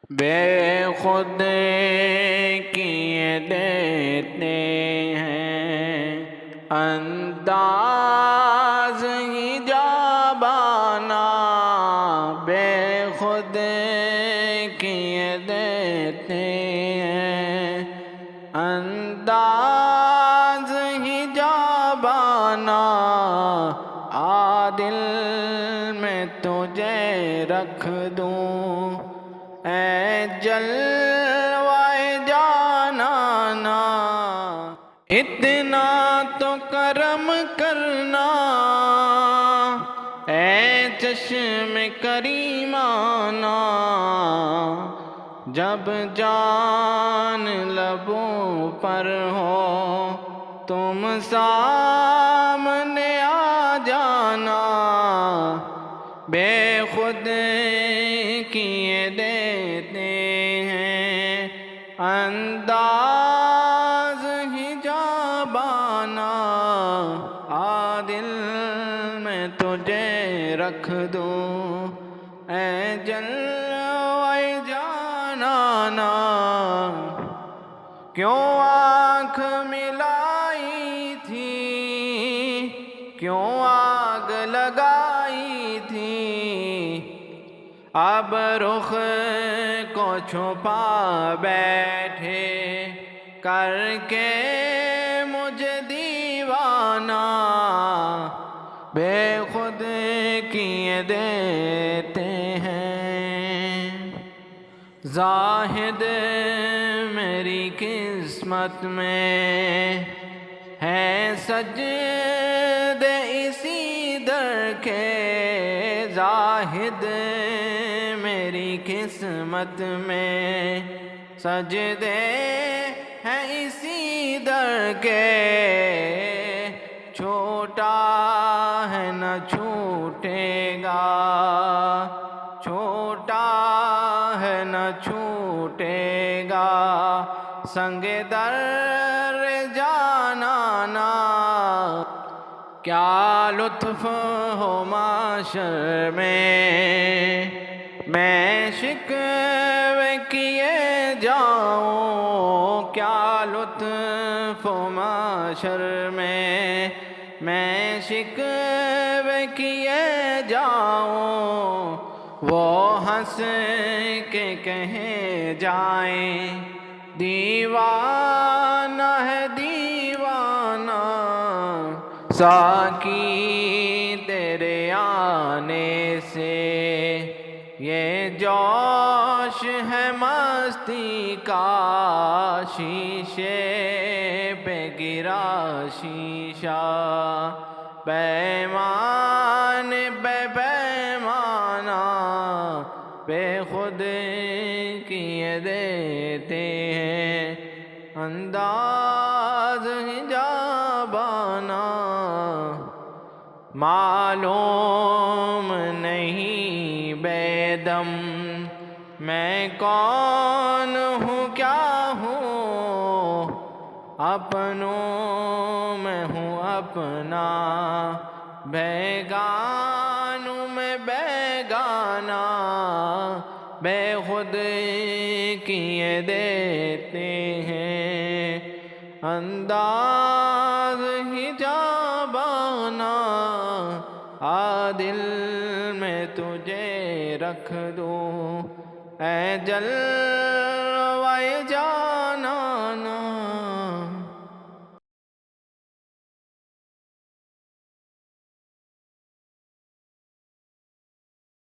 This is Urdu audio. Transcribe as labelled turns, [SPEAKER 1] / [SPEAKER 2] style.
[SPEAKER 1] بے خود کیے دیتے ہیں انداز ہی جابانا، بے خود کیے دیتے ہیں انداز ہی جابانا، عادل میں تجھے رکھ دوں اے جلوہ جانانا، اتنا تو کرم کرنا اے چشم کریمانہ، جب جان لبوں پر ہو تم سامنے آ جانا، بے خود کیے دیتے ہیں انداز ہی جابانا، عادل میں تجھے رکھ دوں اے جلوہ جانانا، کیوں آنکھ ملائی تھی، کیوں آگ لگائی تھی، اب رخ کو چھپا بیٹھے کر کے مجھے دیوانہ، بے خود کیے دیتے ہیں زاہد میری قسمت میں ہے سجدے اسی در کے، زاہد میری قسمت میں سجدے ہیں اسی در کے، چھوٹا ہے نہ چھوٹے گا، چھوٹا ہے نہ چھوٹے گا سنگ در جانانا، کیا لطف ہو معاشر میں شکوے کیے جاؤں، کیا لطف ہو معاشر میں شکوے کیے جاؤں، وہ ہنس کے کہے جائیں دیوانہ ہے دیوانہ، ساقی تیرے آنے سے یہ جوش ہے مستی کا، شیشے پہ گرا شیشہ پیمان بے پیمانہ، بے خود کیے دیتے ہیں انداز ہی جابانا، معلوم نہیں بے دم میں کون ہوں کیا ہوں، اپنوں میں ہوں اپنا، بیگانوں میں بیگانہ، بے خود کیے دیتے ہیں انداز ہی جابانا، عادل میں تجھے رکھ دوں اے جل